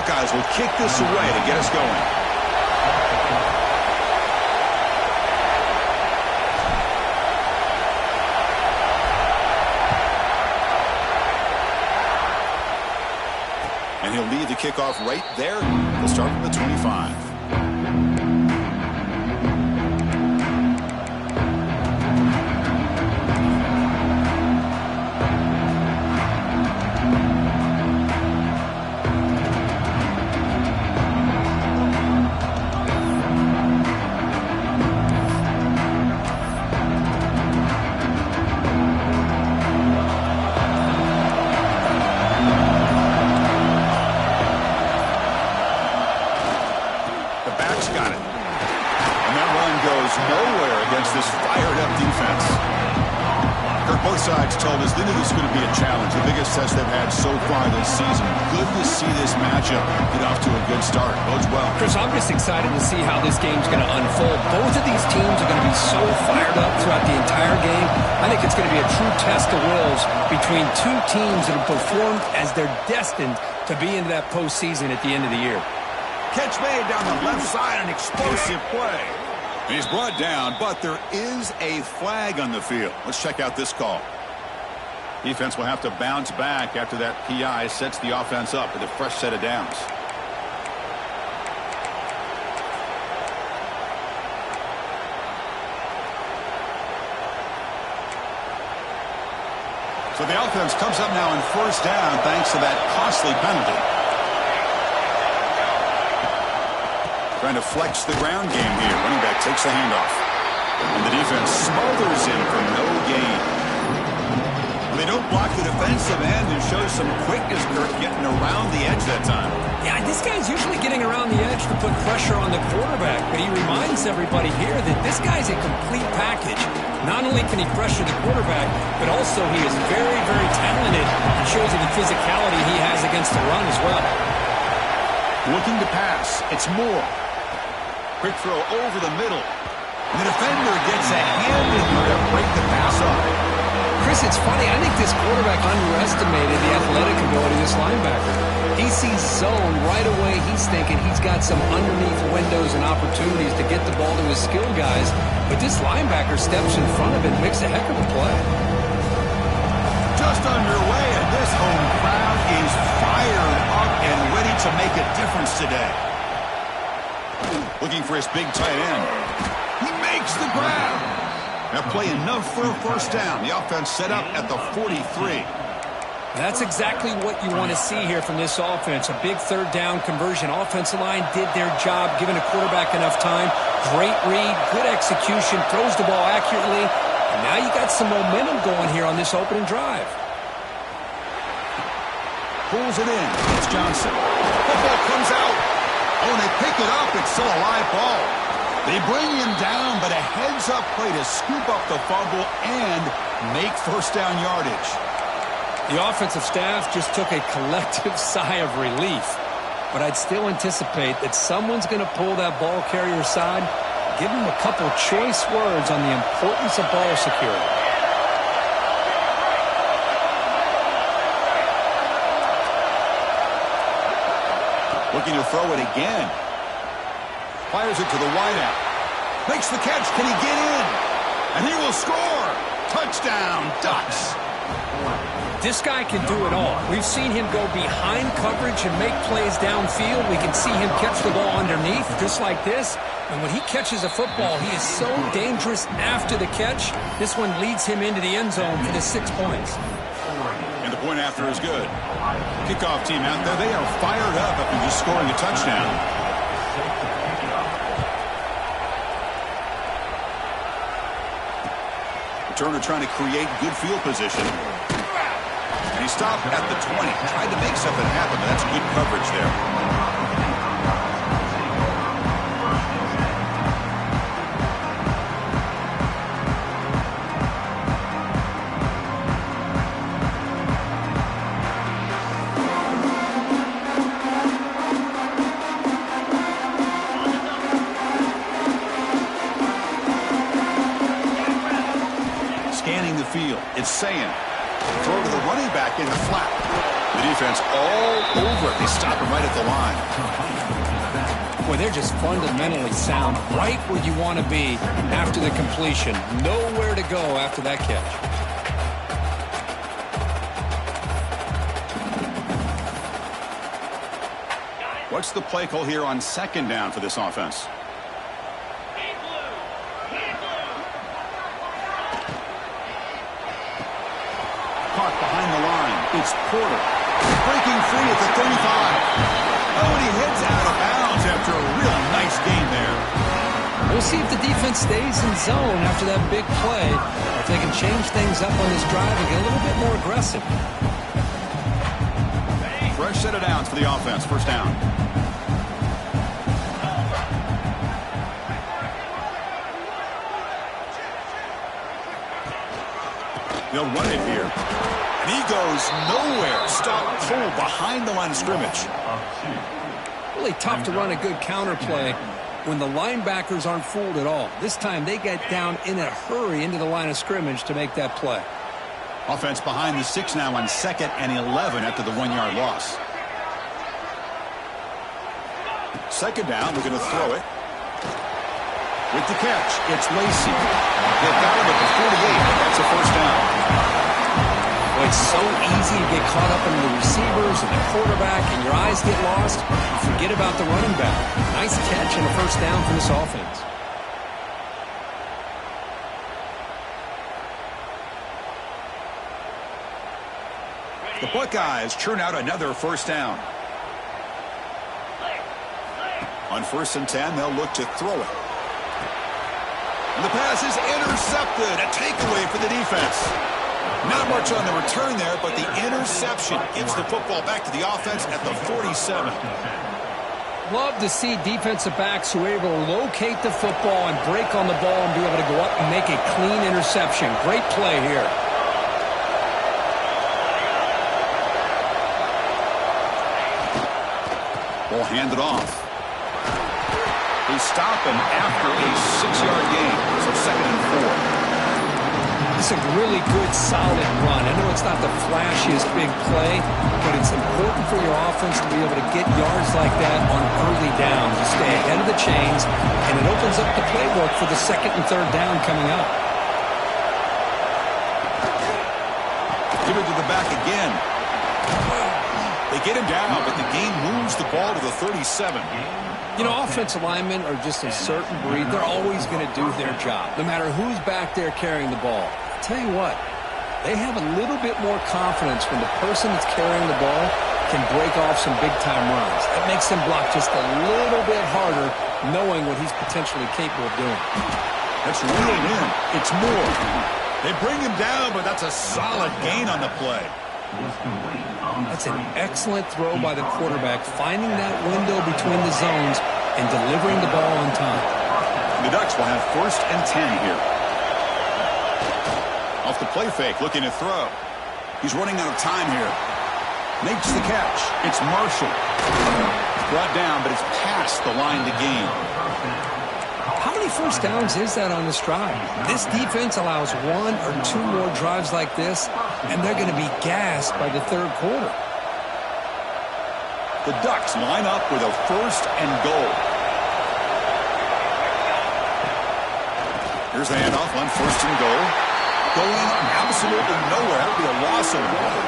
Buckeyes will kick this away to get us going. And he'll lead the kickoff right there. He'll start from the 25. Nowhere against this fired-up defense. Kirk, both sides told us they knew this was going to be a challenge, the biggest test they've had so far this season. Good to see this matchup get off to a good start. Bodes well. Chris, I'm just excited to see how this game's going to unfold. Both of these teams are going to be so fired up throughout the entire game. I think it's going to be a true test of wills between two teams that have performed as they're destined to be into that postseason at the end of the year. Catch made down the left side, an explosive play. He's brought down, but there is a flag on the field. Let's check out this call. Defense will have to bounce back after that PI sets the offense up with a fresh set of downs. So the offense comes up now in first down thanks to that costly penalty. Trying to flex the ground game here. Running back takes the handoff. And the defense smothers him for no gain. They don't block the defensive end and show some quickness, Kirk, getting around the edge that time. Yeah, this guy's usually getting around the edge to put pressure on the quarterback, but he reminds everybody here that this guy's a complete package. Not only can he pressure the quarterback, but also he is very, very talented and shows you the physicality he has against the run as well. Looking to pass. It's Moore. Quick throw over the middle. The defender gets a hand in there to break the pass up. Chris, it's funny. I think this quarterback underestimated the athletic ability of this linebacker. He sees zone right away. He's thinking he's got some underneath windows and opportunities to get the ball to his skill guys. But this linebacker steps in front of it and makes a heck of a play. Just underway, and this home crowd is fired up and ready to make a difference today. Looking for his big tight end. He makes the grab. That play enough for a first down. The offense set up at the 43. That's exactly what you want to see here from this offense. A big third down conversion. Offensive line did their job, giving a quarterback enough time. Great read, good execution, throws the ball accurately. And now you got some momentum going here on this opening drive. Pulls it in. It's Johnson. Football comes out. Oh, and they pick it up. It's still a live ball. They bring him down, but a heads-up play to scoop up the fumble and make first down yardage. The offensive staff just took a collective sigh of relief. But I'd still anticipate that someone's going to pull that ball carrier aside, give him a couple choice words on the importance of ball security. Looking to throw it again. Fires it to the wideout. Makes the catch. Can he get in? And he will score. Touchdown, Ducks. This guy can do it all. We've seen him go behind coverage and make plays downfield. We can see him catch the ball underneath, just like this. And when he catches a football, he is so dangerous after the catch. This one leads him into the end zone for the 6 points. And the point after is good. Kickoff team out there, they are fired up after just scoring a touchdown. Turner trying to create good field position. And he stopped at the 20. Tried to make something happen, but that's good coverage there. Scanning the field. It's Sayan. Throw to the running back in the flat. The defense all over it. They stop him right at the line. Boy, they're just fundamentally sound, right where you want to be after the completion. Nowhere to go after that catch. What's the play call here on second down for this offense? Caught behind the line. It's Porter. Breaking free at the 35. Oh, and he heads out of bounds after a real nice game there. We'll see if the defense stays in zone after that big play, or if they can change things up on this drive and get a little bit more aggressive. Fresh set of downs for the offense. First down. They'll run it here. And he goes nowhere. Stop pull behind the line of scrimmage. Really tough to run a good counter play when the linebackers aren't fooled at all. This time they get down in a hurry into the line of scrimmage to make that play. Offense behind the 6 now on 2nd and 11 after the 1-yard loss. Second down, we're going to throw it. With the catch, it's Lacy. They've got him at the 48. That's a first down. Well, it's so easy to get caught up in the receivers and the quarterback, and your eyes get lost. You forget about the running back. Nice catch and a first down for this offense. The Buckeyes churn out another first down. On 1st and 10, they'll look to throw it. And the pass is intercepted. A takeaway for the defense. Not much on the return there, but the interception gives the football back to the offense at the 47. Love to see defensive backs who are able to locate the football and break on the ball and be able to go up and make a clean interception. Great play here. Ball handed off. They stop him after a 6-yard gain. So 2nd and 4. It's a really good, solid run. I know it's not the flashiest big play, but it's important for your offense to be able to get yards like that on early downs. You stay ahead of the chains, and it opens up the playbook for the 2nd and 3rd down coming up. Give it to the back again. They get him down, but the game moves the ball to the 37. You know, offensive linemen are just a certain breed. They're always going to do their job, no matter who's back there carrying the ball. I'll tell you what, they have a little bit more confidence when the person that's carrying the ball can break off some big-time runs. That makes them block just a little bit harder, knowing what he's potentially capable of doing. That's reeled in. It's Moore. They bring him down, but that's a solid gain on the play. That's an excellent throw by the quarterback, finding that window between the zones and delivering the ball on time. The Ducks will have 1st and 10 here. Off the play fake, looking to throw. He's running out of time here. Makes the catch. It's Marshall. Brought down, but it's past the line to gain. How many first downs is that on this drive? This defense allows 1 or 2 more drives like this, and they're going to be gassed by the 3rd quarter. The Ducks line up with a 1st and goal. Here's the handoff on 1st and goal. Going absolutely nowhere. That'll be a loss of the ball.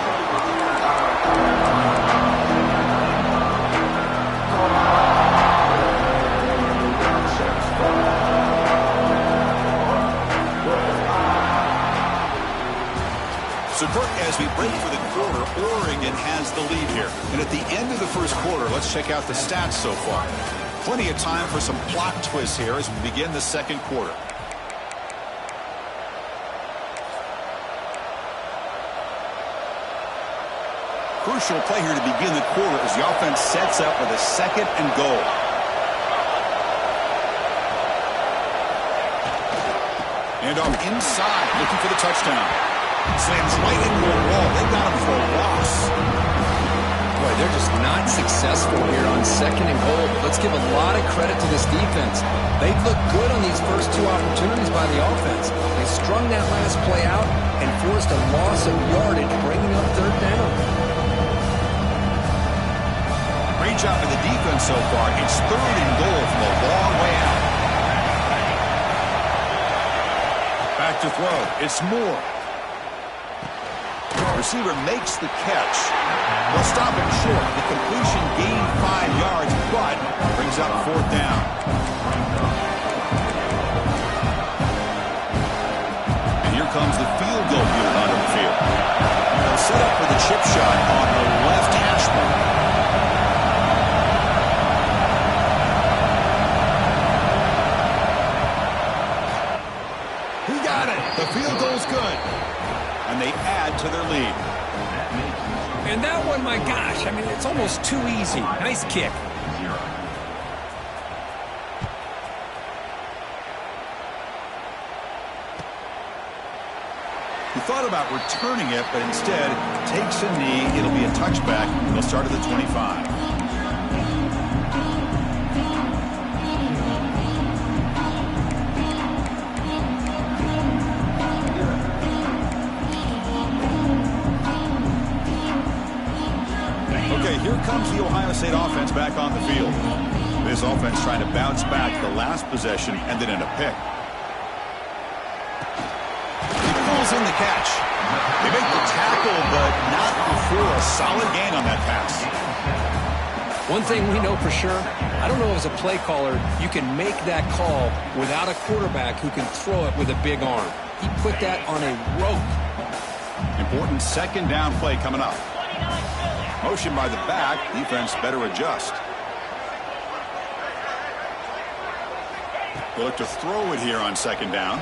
So, Brooke, as we break for the quarter, Oregon has the lead here. And at the end of the 1st quarter, let's check out the stats so far. Plenty of time for some plot twists here as we begin the 2nd quarter. Crucial play here to begin the quarter as the offense sets up with a 2nd and goal. And off inside, looking for the touchdown. Slams right into a wall. They got him for a loss. Boy, they're just not successful here on 2nd and goal. But let's give a lot of credit to this defense. They've looked good on these first 2 opportunities by the offense. They strung that last play out and forced a loss of yardage, bringing up 3rd down. Great job by the defense so far. It's 3rd and goal from a long way out. Back to throw. It's Moore. Receiver makes the catch. They'll stop him short. The completion gained 5 yards, but brings up 4th down. And here comes the field goal unit onto the field. They'll set up for the chip shot on the left hash mark. He got it. The field goal's good. And they add to their lead. And that one, my gosh, I mean, it's almost too easy. Nice kick. He thought about returning it, but instead takes a knee. It'll be a touchback. They'll start at the 25. Here comes the Ohio State offense back on the field. This offense trying to bounce back. The last possession ended in a pick. He pulls in the catch. They make the tackle, but not before a solid gain on that pass. One thing we know for sure, I don't know as a play caller, you can make that call without a quarterback who can throw it with a big arm. He put that on a rope. Important 2nd down play coming up. Motion by the back. Defense better adjust. They look to throw it here on 2nd down.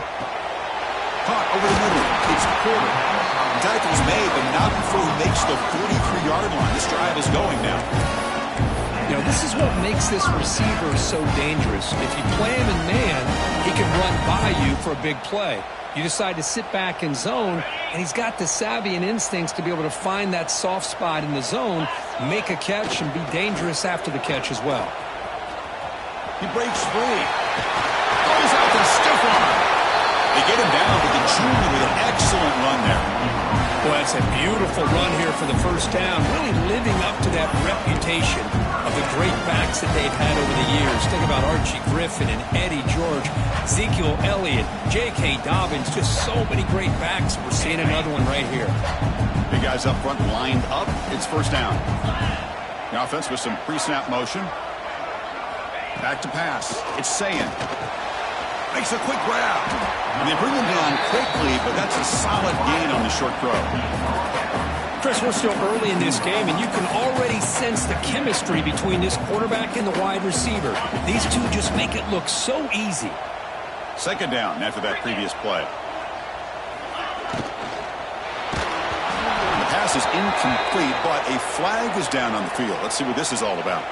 Caught over the middle. It's Porter. The tackle's made, but not before he makes the 43-yard line. This drive is going now. You know, this is what makes this receiver so dangerous. If you play him in man, he can run by you for a big play. You decide to sit back in zone, and he's got the savvy and instincts to be able to find that soft spot in the zone, make a catch, and be dangerous after the catch as well. He breaks free. Goes out to the stiff arm. They get him down, but the junior with an excellent run there. Boy, that's a beautiful run here for the 1st down, really living up to that reputation of the great backs that they've had over the years. Think about Archie Griffin and Eddie George, Ezekiel Elliott, J.K. Dobbins, just so many great backs. We're seeing another one right here. Big guys up front lined up. It's 1st down. The offense with some pre-snap motion. Back to pass. It's Sayin. Makes a quick grab. And they bring him down quickly, but that's a solid gain on the short throw. Chris, we're still early in this game, and you can already sense the chemistry between this quarterback and the wide receiver. These two just make it look so easy. 2nd down after that previous play. The pass is incomplete, but a flag is down on the field. Let's see what this is all about.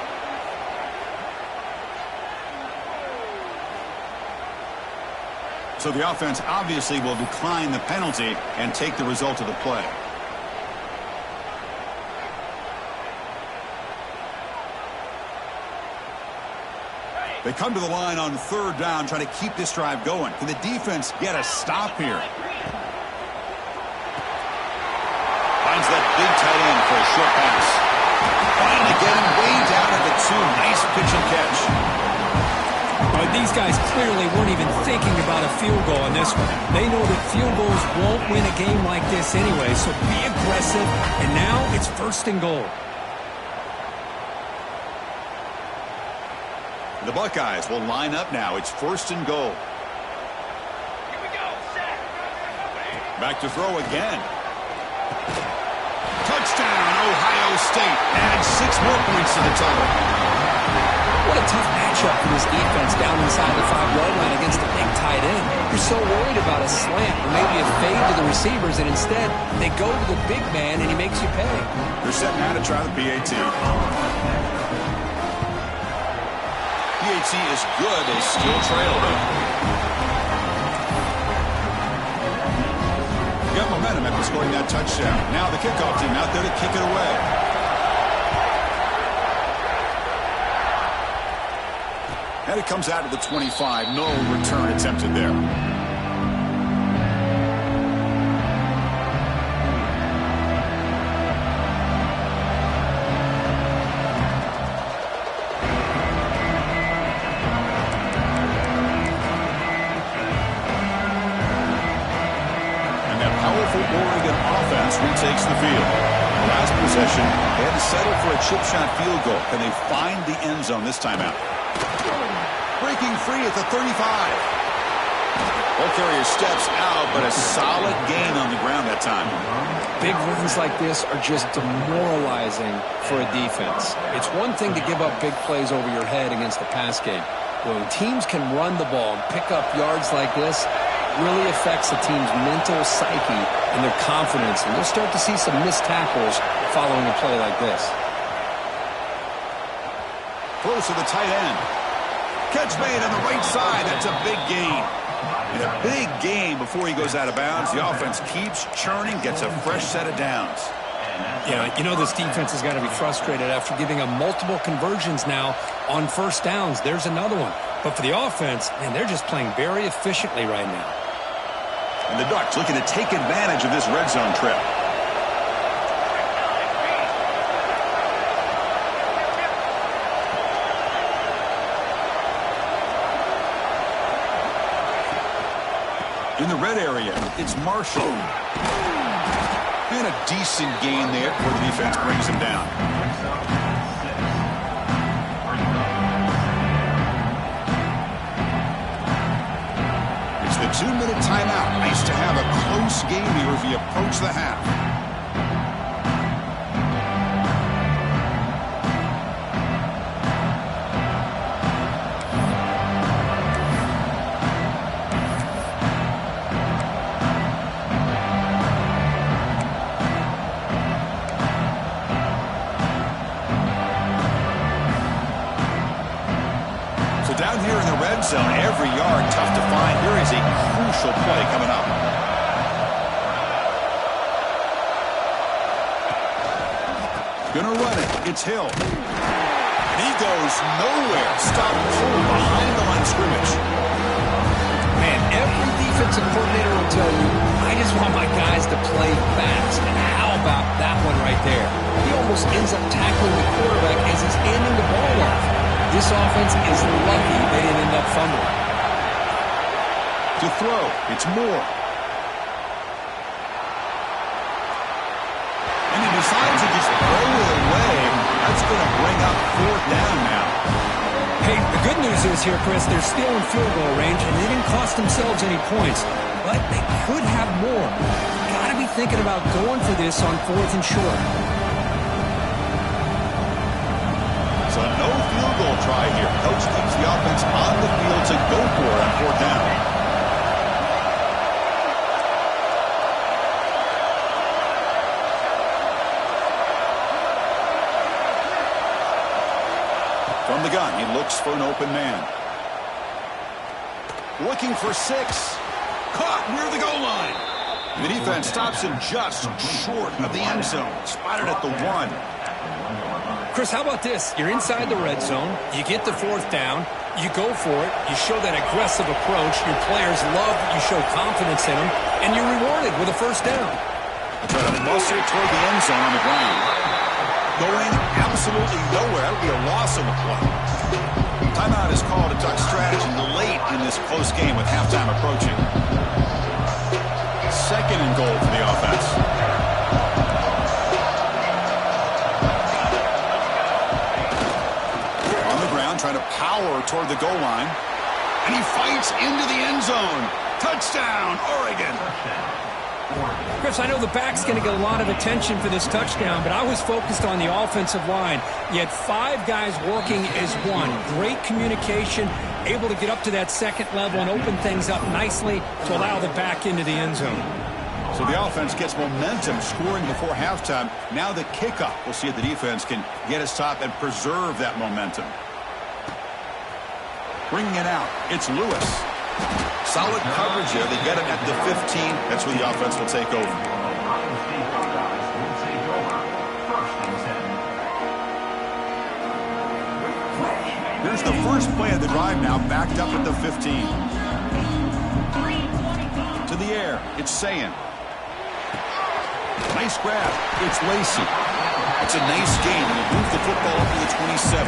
So the offense obviously will decline the penalty and take the result of the play. They come to the line on 3rd down, trying to keep this drive going. Can the defense get a stop here? Finds that big tight end for a short pass. Finally getting way down at the 2. Nice pitch and catch. But these guys clearly weren't even thinking about a field goal on this one. They know that field goals won't win a game like this anyway, so be aggressive. And now it's 1st and goal. The Buckeyes will line up now. It's 1st and goal. Here we go. Set. Back to throw again. Touchdown, Ohio State. Adds 6 more points to the total. What a tough matchup for this defense down inside the 5-yard line against the big tight end. You're so worried about a slant or maybe a fade to the receivers, and instead they go to the big man and he makes you pay. They're setting out to try the PAT. PAT is good. They still trail, though. Got momentum after scoring that touchdown. Now the kickoff team out there to kick it away. And it comes out to the 25. No return attempted there. powerful Oregon offense retakes the field. Last possession, they had to settle for a chip shot field goal. Can they find the end zone this time out? Breaking free at the 35. Ball carrier steps out, but a solid gain on the ground that time. Big runs like this are just demoralizing for a defense. It's one thing to give up big plays over your head against the pass game. When teams can run the ball and pick up yards like this, it really affects the team's mental psyche and their confidence. And you'll start to see some missed tackles following a play like this. Close to the tight end. Catch made on the right side. That's a big gain. And a big gain before he goes out of bounds. The offense keeps churning, gets a fresh set of downs. Yeah, you know this defense has got to be frustrated after giving them multiple conversions now on first downs. There's another one. But for the offense, man, they're just playing very efficiently right now. And the Ducks looking to take advantage of this red zone trip. In the red area, it's Marshall. And a decent gain there where the defense brings him down. It's the 2-minute timeout. Nice to have a close game here as we approach the half. Zone, every yard tough to find. Here is a crucial play coming up. Gonna run it. It's Hill. And he goes nowhere. Stop cold behind the line of scrimmage. Man, every defensive coordinator will tell you, I just want my guys to play fast. And how about that one right there? He almost ends up tackling the quarterback as he's handing the ball off. This offense is lucky they didn't end up fumbling. To throw, it's Moore. And he decides to just throw it away. That's going to bring up 4th down now. Hey, the good news is here, Chris, they're still in field goal range, and they didn't cost themselves any points. But they could have more. Got to be thinking about going for this on 4th and short. So no field goal try here. Coach keeps the offense on the field to go for it on 4th down. From the gun, he looks for an open man. Looking for 6. Caught near the goal line. The defense stops him just short of the end zone. Spotted at the 1. Chris, how about this? You're inside the red zone. You get the 4th down. You go for it. You show that aggressive approach. Your players love that you show confidence in them. And you're rewarded with a 1st down. Try to muscle toward the end zone on the ground. Going absolutely nowhere. That would be a loss on the play. Timeout is called a Duck strategy late in this close game with halftime approaching. 2nd and goal for the offense. Trying to power toward the goal line. And he fights into the end zone. Touchdown, Oregon. Chris, I know the back's going to get a lot of attention for this touchdown, but I was focused on the offensive line. You had 5 guys working as one. Great communication, able to get up to that 2nd level and open things up nicely to allow the back into the end zone. So the offense gets momentum, scoring before halftime. Now the kickoff. We'll see if the defense can get a stop and preserve that momentum. Bringing it out, it's Lewis. Solid coverage here. They get it at the 15. That's where the offense will take over. Here's the first play of the drive now, backed up at the 15. To the air, it's Sayin. Nice grab. It's Lacey. It's a nice gain. They move the football up to the 27.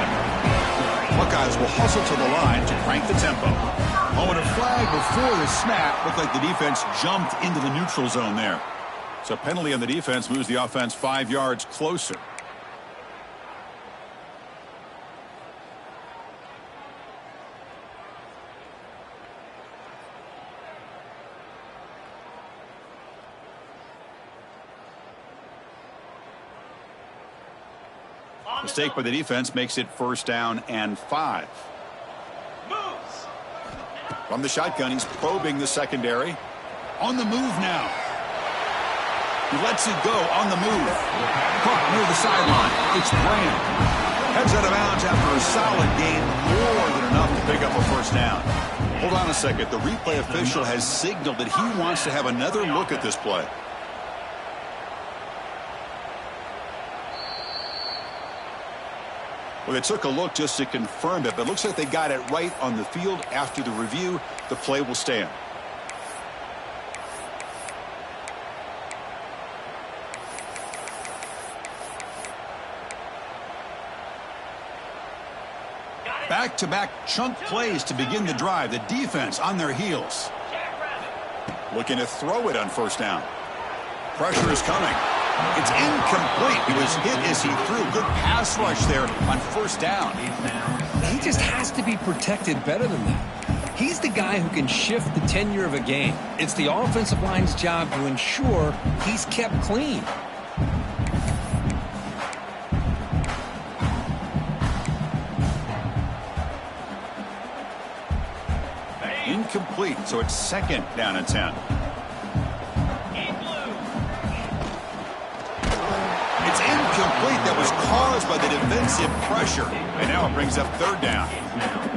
Buckeyes will hustle to the line to crank the tempo. Oh, and a flag before the snap. Looked like the defense jumped into the neutral zone there. So penalty on the defense moves the offense 5 yards closer. Mistake by the defense makes it 1st down and 5. Moves. From the shotgun, he's probing the secondary. On the move now. He lets it go on the move. Caught near the sideline. It's Brand. Heads out of bounds after a solid gain, more than enough to pick up a 1st down. Hold on a second. The replay official has signaled that he wants to have another look at this play. Well, they took a look just to confirm it, but it looks like they got it right on the field. After the review, the play will stand. Back-to-back chunk plays to begin the drive. The defense on their heels. Looking to throw it on 1st down. Pressure is coming. It's incomplete. He was hit as he threw. Good pass rush there on 1st down. He just has to be protected better than that. He's the guy who can shift the tenure of a game. It's the offensive line's job to ensure he's kept clean. Incomplete, so it's 2nd down and 10. It's incomplete. That was caused by the defensive pressure. And now it brings up 3rd down.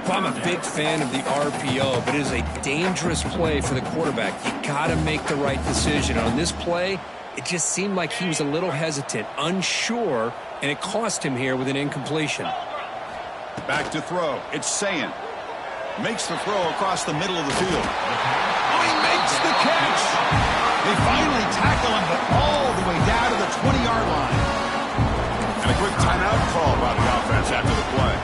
Well, I'm a big fan of the RPO, but it is a dangerous play for the quarterback. You got to make the right decision. On this play, it just seemed like he was a little hesitant, unsure, and it cost him here with an incompletion. Back to throw. It's Sayin. Makes the throw across the middle of the field. Oh, he makes the catch. They finally tackle him, but all the way down to the 20-yard line. And a quick timeout call by the offense after the play.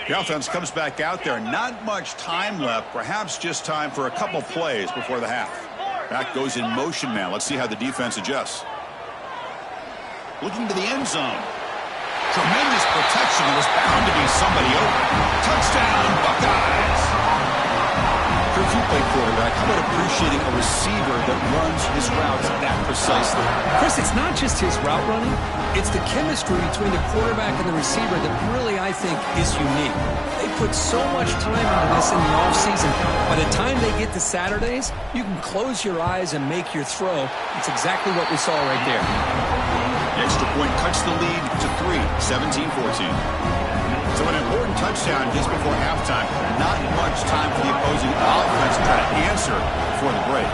The offense comes back out there. Not much time left. Perhaps just time for a couple plays before the half. Back goes in motion now. Let's see how the defense adjusts. Looking to the end zone. Tremendous protection. There was bound to be somebody open. Touchdown, Buckeyes. If you play quarterback, how about appreciating a receiver that runs his routes that precisely? Chris, it's not just his route running. It's the chemistry between the quarterback and the receiver that really, I think, is unique. They put so much time into this in the offseason. By the time they get to Saturdays, you can close your eyes and make your throw. It's exactly what we saw right there. The extra point cuts the lead to 3, 17-14. So an important touchdown just before halftime. Not much time for the opposing offense to try to answer before the break.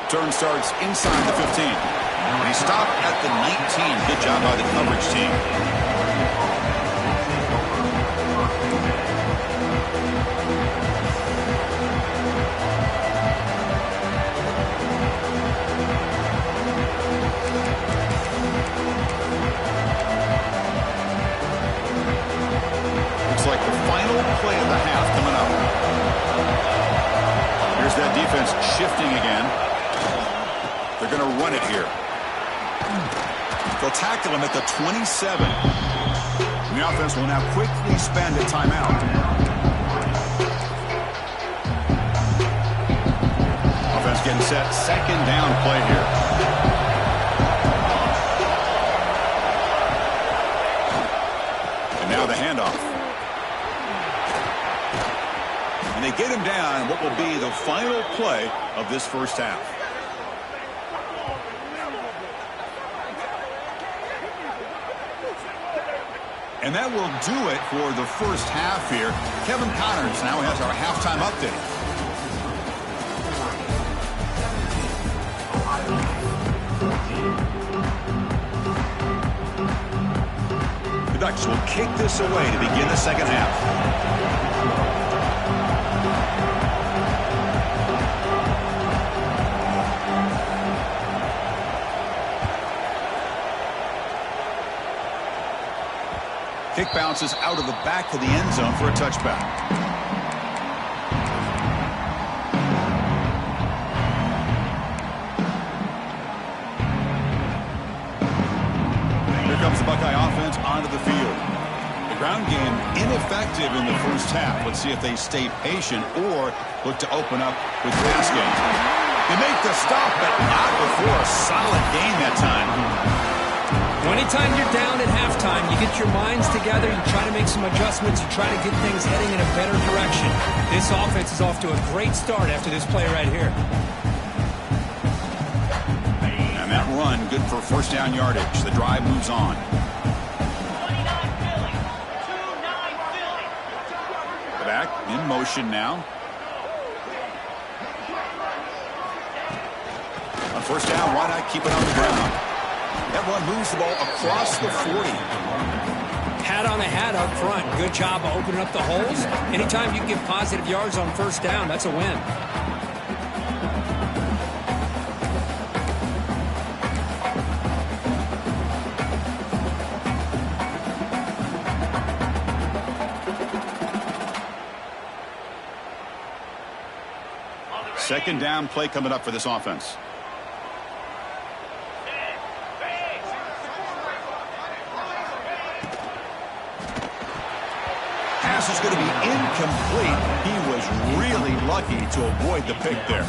Turn starts inside the 15. And he stopped at the 19. Good job by the coverage team. Like the final play of the half coming up. Here's that defense shifting again. They're going to run it here. They'll tackle him at the 27. And the offense will now quickly spend a timeout. Offense getting set. 2nd down play here. And now the handoff. They get him down what will be the final play of this 1st half. And that will do it for the 1st half here. Kevin Connors now has our halftime update. The Ducks will kick this away to begin the 2nd half. Kick bounces out of the back of the end zone for a touchback. Here comes the Buckeye offense onto the field. The ground game ineffective in the first half. Let's see if they stay patient or look to open up with pass game. They make the stop, but not before a solid game that time. Anytime you're down at halftime, you get your minds together, you try to make some adjustments, you try to get things heading in a better direction. This offense is off to a great start after this play right here. And that run, good for first down yardage. The drive moves on. 29 Philly. 2-9 Philly. The back in motion now. On first down, why not keep it on the ground? That one moves the ball across the 40. Hat on a hat up front. Good job of opening up the holes. Anytime you can get positive yards on first down, that's a win. Second down play coming up for this offense. Is going to be incomplete. He was really lucky to avoid the pick there.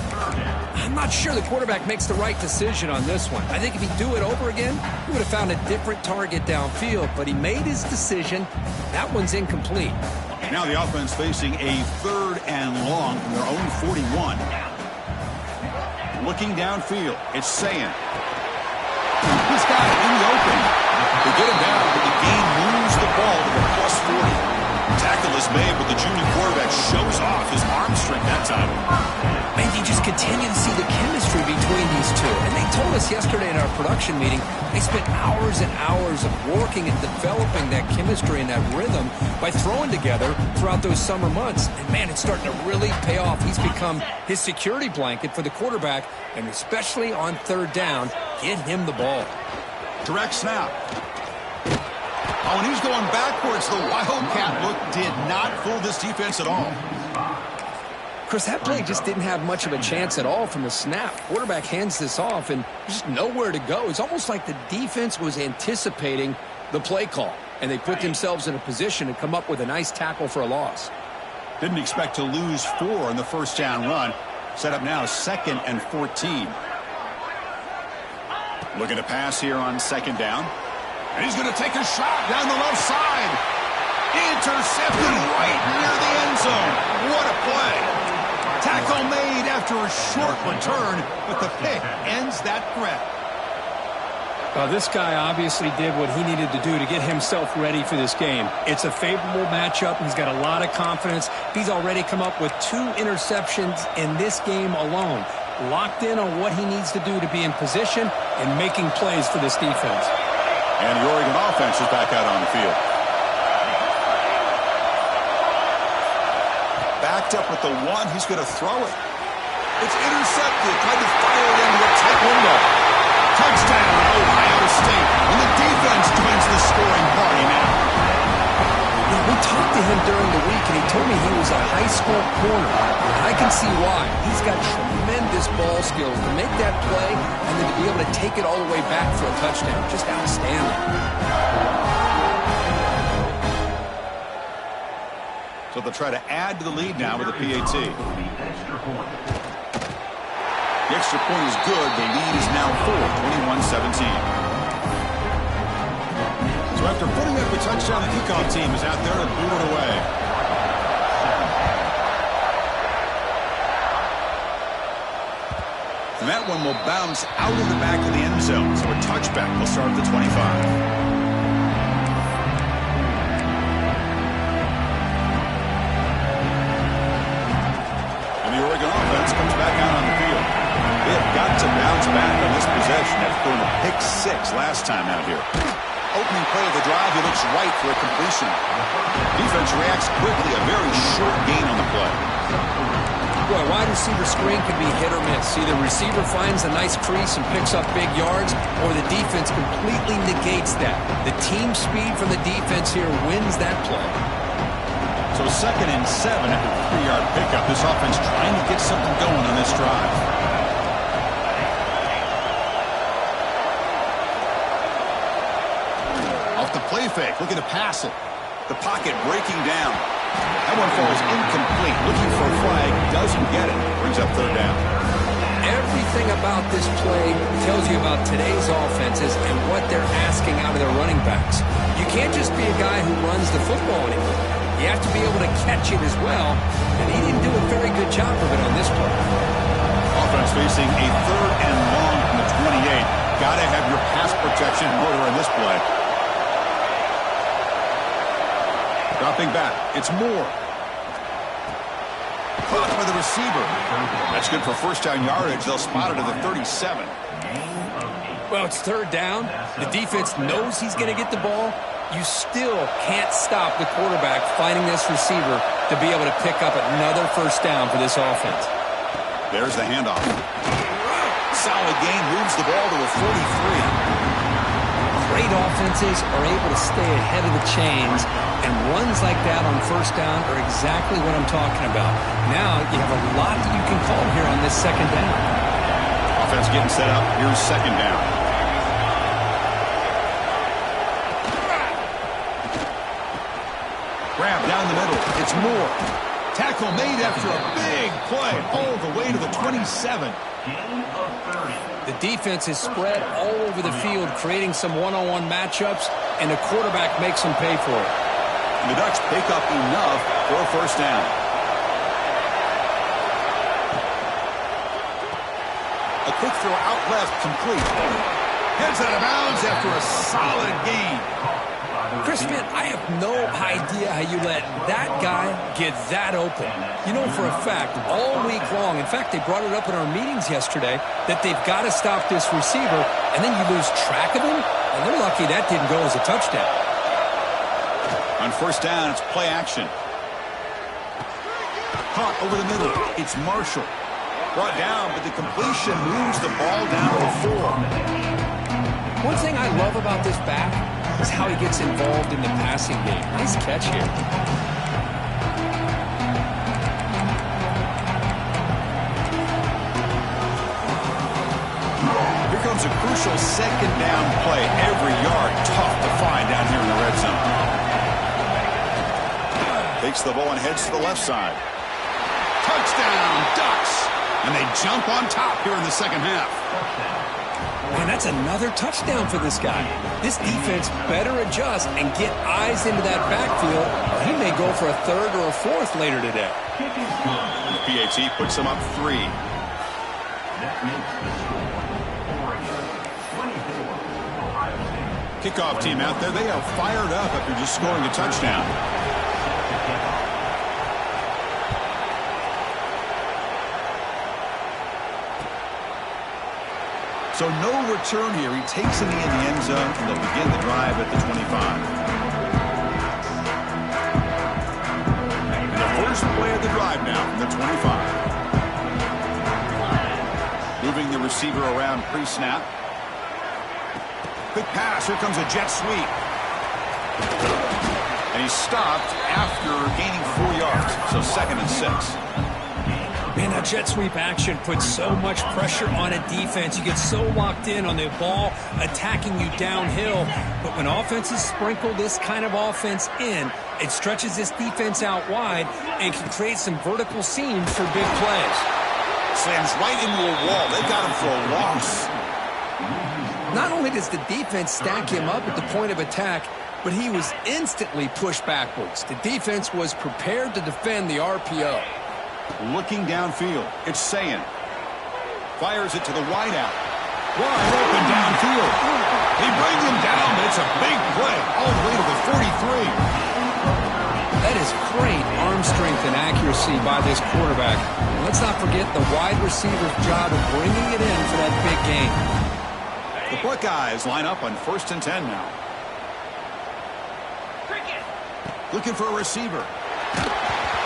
I'm not sure the quarterback makes the right decision on this one. I think if he'd do it over again, he would have found a different target downfield, but he made his decision. That one's incomplete. Now the offense facing a 3rd and long from their own 41. Looking downfield, it's Sayin. He's got it in the open. They get him down, but the game moves the ball to the plus 40. Tackle is made, but the junior quarterback shows off his arm strength that time. And you just continue to see the chemistry between these two. And they told us yesterday in our production meeting, they spent hours and hours of working and developing that chemistry and that rhythm by throwing together throughout those summer months. And, man, it's starting to really pay off. He's become his security blanket for the quarterback, and especially on 3rd down, get him the ball. Direct snap. Oh, and he's going backwards. The Wildcat look did not fool this defense at all. Chris, that play just didn't have much of a chance at all from the snap. Quarterback hands this off, and there's just nowhere to go. It's almost like the defense was anticipating the play call, and they put themselves in a position to come up with a nice tackle for a loss. Didn't expect to lose 4 in the first down run. Set up now 2nd and 14. Looking to pass here on 2nd down. And he's going to take a shot down the left side. Intercepted right near the end zone. What a play. Tackle made after a short return, but the pick ends that threat. Well, this guy obviously did what he needed to do to get himself ready for this game. It's a favorable matchup. He's got a lot of confidence. He's already come up with 2 interceptions in this game alone. Locked in on what he needs to do to be in position and making plays for this defense. And the Oregon offense is back out on the field. Backed up with the 1. He's going to throw it. It's intercepted. Tried to fire it into a tight window. Touchdown, Ohio State. And the defense joins the scoring party now. We talked to him during the week, and he told me he was a high school corner. I can see why. He's got tremendous ball skills to make that play and then to be able to take it all the way back for a touchdown. Just outstanding. So they'll try to add to the lead now with a PAT. The extra point is good. The lead is now 4, 21-17. So after putting up a touchdown, the kickoff team is out there to boot it away. And that one will bounce out of the back of the end zone. So a touchback will start at the 25. And the Oregon offense comes back out on the field. They have got to bounce back on this possession after throwing a pick 6 last time out here. Opening play of the drive, he looks right for a completion. Defense reacts quickly, a very short gain on the play. Boy, wide receiver screen can be hit or miss. Either receiver finds a nice crease and picks up big yards, or the defense completely negates that. The team speed from the defense here wins that play. So 2nd and 7 after the 3-yard pickup. This offense trying to get something going on this drive. Off the play fake, looking to pass it. The pocket breaking down. That one falls incomplete. Looking for a flag, doesn't get it. Brings up 3rd down. Everything about this play tells you about today's offenses and what they're asking out of their running backs. You can't just be a guy who runs the football anymore. You have to be able to catch it as well, and he didn't do a very good job of it on this play. Offense facing a 3rd and long from the 28. Got to have your pass protection in order in this play. Dropping back, it's Moore. Caught by the receiver. That's good for 1st down yardage. They'll spot it at the 37. Well, it's 3rd down. The defense knows he's going to get the ball. You still can't stop the quarterback finding this receiver to be able to pick up another 1st down for this offense. There's the handoff. Solid gain, moves the ball to a 43. Great offenses are able to stay ahead of the chains, and runs like that on 1st down are exactly what I'm talking about. Now you have a lot that you can call here on this 2nd down. Offense getting set up. Here's 2nd down. Grab down the middle. It's Moore. Tackle made after a big play all the way to the 27. The defense is spread all over the field, creating some one-on-one matchups, and the quarterback makes them pay for it. And the Ducks pick up enough for a 1st down. A quick throw out left, complete. Heads out of bounds after a solid gain. Chris, man, I have no idea how you let that guy get that open. You know for a fact, all week long, in fact, they brought it up in our meetings yesterday, that they've got to stop this receiver, and then you lose track of him, and they're lucky that didn't go as a touchdown. On 1st down, it's play action. Caught over the middle. It's Marshall. Brought down, but the completion moves the ball down to the 4. One thing I love about this back is how he gets involved in the passing game. Nice catch here. Here comes a crucial 2nd down play. Every yard tough to find down here in the red zone. Takes the ball and heads to the left side. Touchdown, Ducks! And they jump on top here in the 2nd half. Man, that's another touchdown for this guy. This defense better adjust and get eyes into that backfield, or he may go for a 3rd or a 4th later today. PAT puts them up 3. Kickoff team out there. They are fired up after just scoring a touchdown. So no return here. He takes it in the end zone, and they'll begin the drive at the 25. And the first play of the drive now from the 25. Moving the receiver around pre-snap. Quick pass. Here comes a jet sweep. And he's stopped after gaining 4 yards. So 2nd and 6. Man, that jet sweep action puts so much pressure on a defense. You get so locked in on the ball attacking you downhill. But when offenses sprinkle this kind of offense in, it stretches this defense out wide and can create some vertical seams for big plays. Slams right into a wall. They got him for a loss. Not only does the defense stack him up at the point of attack, but he was instantly pushed backwards. The defense was prepared to defend the RPO. Looking downfield, it's Sayin. Fires it to the wideout. Wide open downfield. They bring him down, but it's a big play all the way to the 43. That is great arm strength and accuracy by this quarterback. And let's not forget the wide receiver's job of bringing it in for that big gain. The Buckeyes line up on 1st and 10 now. Looking for a receiver.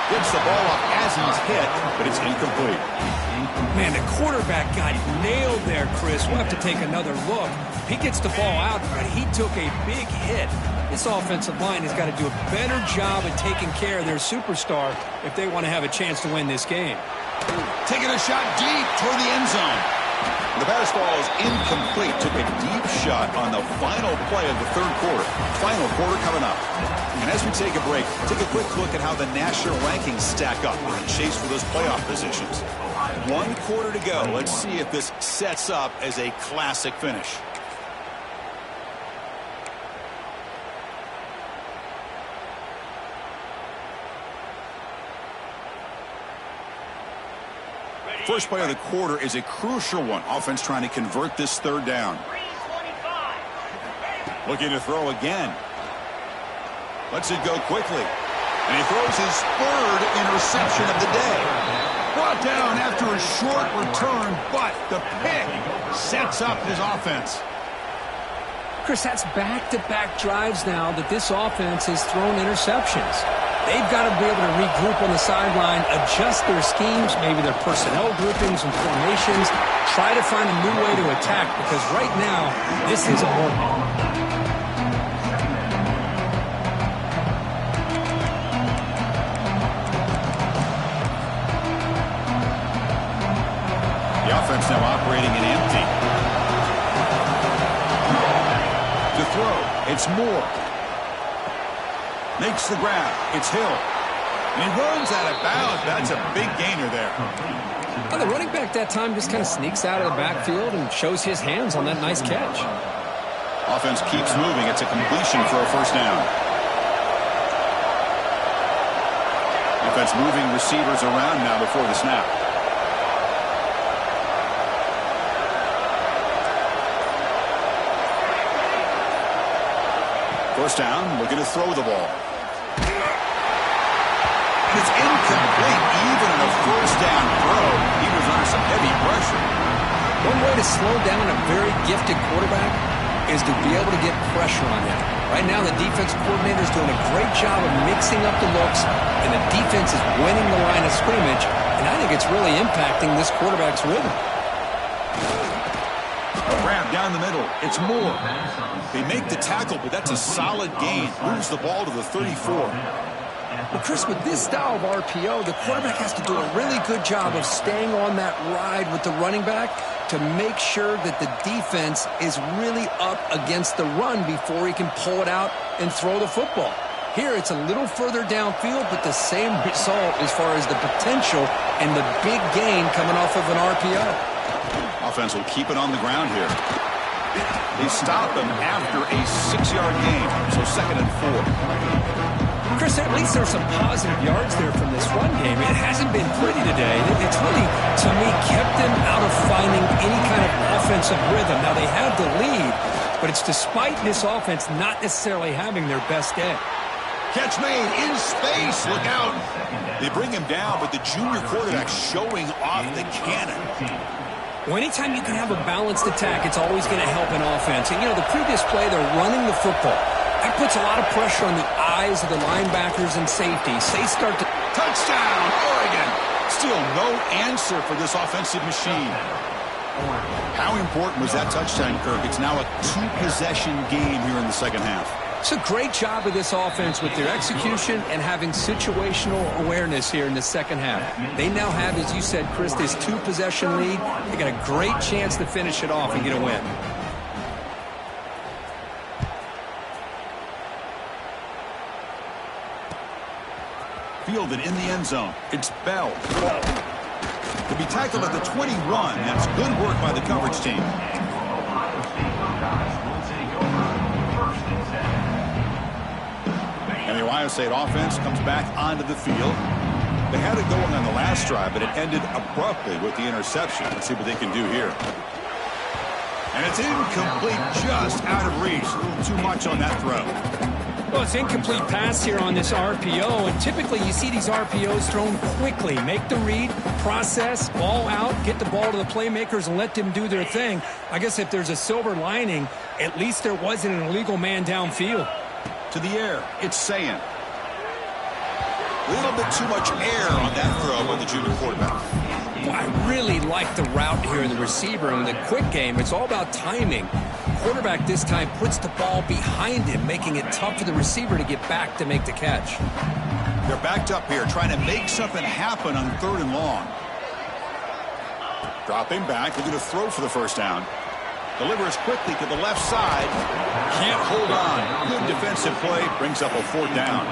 Gets the ball off as he's hit, but it's incomplete. Man, the quarterback got nailed there, Chris. We'll have to take another look. He gets the ball out, but he took a big hit. This offensive line has got to do a better job of taking care of their superstar if they want to have a chance to win this game. Taking a shot deep toward the end zone. The pass ball is incomplete. Took a deep shot on the final play of the third quarter. Final quarter coming up. And as we take a break, take a quick look at how the national rankings stack up in the chase for those playoff positions. 1 quarter to go. Let's see if this sets up as a classic finish. First play of the quarter is a crucial one. Offense trying to convert this third down. 325. Looking to throw again. Lets it go quickly. And he throws his third interception of the day. Brought down after a short return, but the pick sets up his offense. Chris, that's back-to-back drives now that this offense has thrown interceptions. They've got to be able to regroup on the sideline, adjust their schemes, maybe their personnel groupings and formations, try to find a new way to attack, because right now, this isn't working. The offense now operating in empty. To throw, it's Moore. Makes the grab. It's Hill. And he runs out of bounds. That's a big gainer there. Well, the running back that time just kind of sneaks out of the backfield and shows his hands on that nice catch. Offense keeps moving. It's a completion for a first down. Defense moving receivers around now before the snap. First down, looking to throw the ball. And it's incomplete, even on a first down throw. He was under some heavy pressure. One way to slow down a very gifted quarterback is to be able to get pressure on him. Right now, the defense coordinator is doing a great job of mixing up the looks, and the defense is winning the line of scrimmage, and I think it's really impacting this quarterback's rhythm. A grab down the middle. It's Moore. They make the tackle, but that's a solid gain. Moves the ball to the 34. Well, Chris, with this style of RPO, the quarterback has to do a really good job of staying on that ride with the running back to make sure that the defense is really up against the run before he can pull it out and throw the football. Here, it's a little further downfield, but the same result as far as the potential and the big gain coming off of an RPO. Offense will keep it on the ground here. They stop him after a 6-yard gain, so 2nd and 4. Chris, at least there's some positive yards there from this run game. It hasn't been pretty today. It's really, to me, kept them out of finding any kind of offensive rhythm. Now, they have the lead, but it's despite this offense not necessarily having their best day. Catch made in space. Look out. They bring him down, but the junior quarterback showing off the cannon. Well, anytime you can have a balanced attack, it's always going to help an offense. And, you know, the previous play, they're running the football. That puts a lot of pressure on the eyes of the linebackers and safeties. They start to... Touchdown, Oregon. Still no answer for this offensive machine. How important was that touchdown, Kirk? It's now a 2-possession game here in the second half. It's a great job of this offense with their execution and having situational awareness here in the second half. They now have, as you said, Chris, this 2-possession lead. They got a great chance to finish it off and get a win. Fielded in the end zone. It's Bell. To be tackled at the 21. That's good work by the coverage team. And the Ohio State offense comes back onto the field. They had it going on the last drive, but it ended abruptly with the interception. Let's see what they can do here. And it's incomplete, just out of reach. A little too much on that throw. Well, it's incomplete pass here on this RPO, and typically you see these RPOs thrown quickly. Make the read, process, ball out, get the ball to the playmakers and let them do their thing. I guess if there's a silver lining, at least there wasn't an illegal man downfield. To the air, it's Sayin. A little bit too much air on that throw by the junior quarterback. Well, I really like the route here in the receiver. In the quick game, it's all about timing. Quarterback this time puts the ball behind him, making it tough for the receiver to get back to make the catch. They're backed up here, trying to make something happen on 3rd and long. Dropping back, looking to throw for the first down. Delivers quickly to the left side. Can't hold on. Good defensive play. Brings up a 4th down.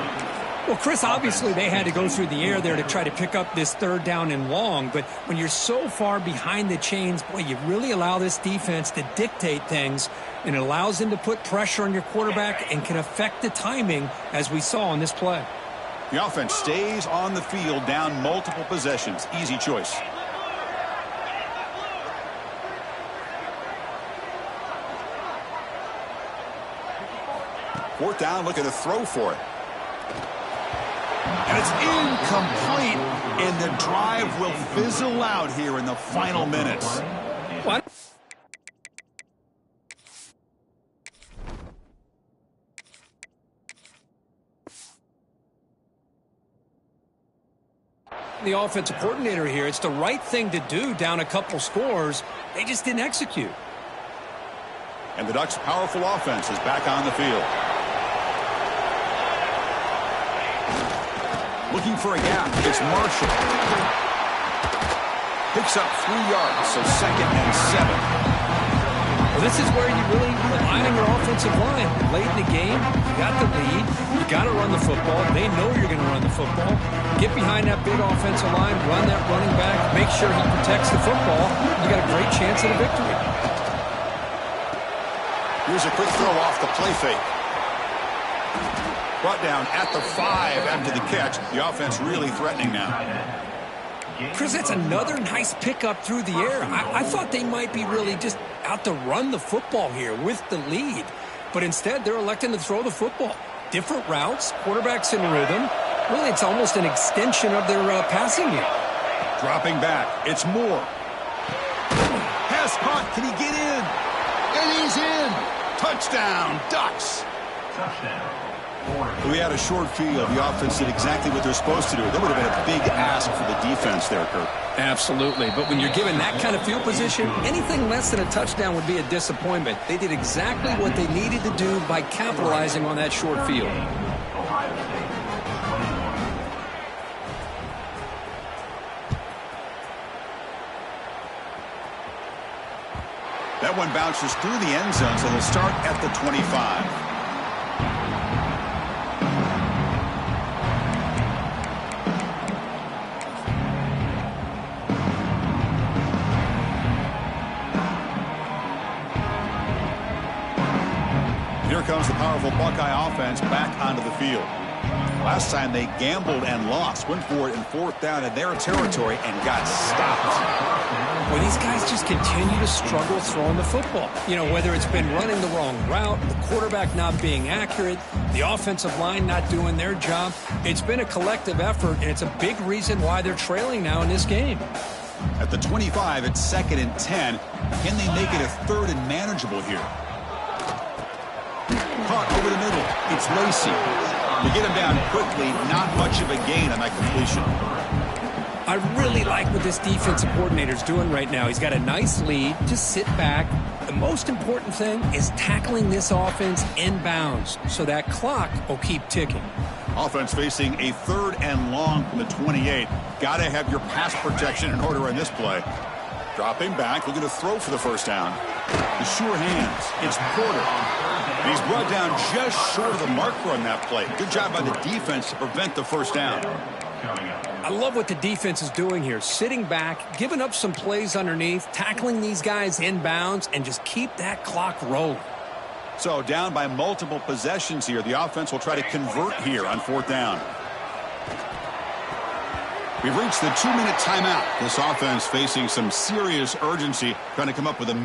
Well, Chris, obviously they had to go through the air there to try to pick up this 3rd down and long. But when you're so far behind the chains, boy, you really allow this defense to dictate things. And it allows them to put pressure on your quarterback and can affect the timing, as we saw on this play. The offense stays on the field, down multiple possessions. Easy choice. Fourth down, looking to throw for it. And it's incomplete, and the drive will fizzle out here in the final minutes. What? The offensive coordinator here, it's the right thing to do down a couple scores. They just didn't execute. And the Ducks' powerful offense is back on the field. Looking for a gap. It's Marshall. Picks up 3 yards, so 2nd and 7. Well, this is where you really rely on your offensive line. Late in the game, you got the lead. You got to run the football. They know you're going to run the football. Get behind that big offensive line, run that running back, make sure he protects the football. You got a great chance at a victory. Here's a quick throw off the play fake. Brought down at the 5 after the catch. The offense really threatening now. Chris, that's another nice pickup through the air. I thought they might be really just out to run the football here with the lead. But instead, they're electing to throw the football. Different routes, quarterbacks in rhythm. Really, it's almost an extension of their passing game. Dropping back. It's Moore. Pass caught. Can he get in? And he's in. Touchdown, Ducks. We had a short field. The offense did exactly what they're supposed to do. That would have been a big ask for the defense there, Kirk. Absolutely. But when you're given that kind of field position, anything less than a touchdown would be a disappointment. They did exactly what they needed to do by capitalizing on that short field. That one bounces through the end zone, so they'll start at the 25. Here comes the powerful Buckeye offense back onto the field. Last time they gambled and lost. Went for it in 4th down in their territory and got stopped. Well, these guys just continue to struggle throwing the football. You know, whether it's been running the wrong route, the quarterback not being accurate, the offensive line not doing their job. It's been a collective effort, and it's a big reason why they're trailing now in this game. At the 25, it's 2nd and 10. Can they make it a 3rd and manageable here? Caught over the middle. It's Lacey. To get him down quickly, not much of a gain on that completion. I really like what this defensive coordinator's doing right now. He's got a nice lead. Just sit back. The most important thing is tackling this offense inbounds so that clock will keep ticking. Offense facing a 3rd and long from the 28. Got to have your pass protection in order in this play. Dropping back, looking to throw for the first down. The sure hands. It's Porter. And he's brought down just short of the marker on that play. Good job by the defense to prevent the first down. I love what the defense is doing here. Sitting back, giving up some plays underneath, tackling these guys inbounds, and just keep that clock rolling. So down by multiple possessions here. The offense will try to convert here on 4th down. We've reached the 2-minute timeout. This offense facing some serious urgency, trying to come up with a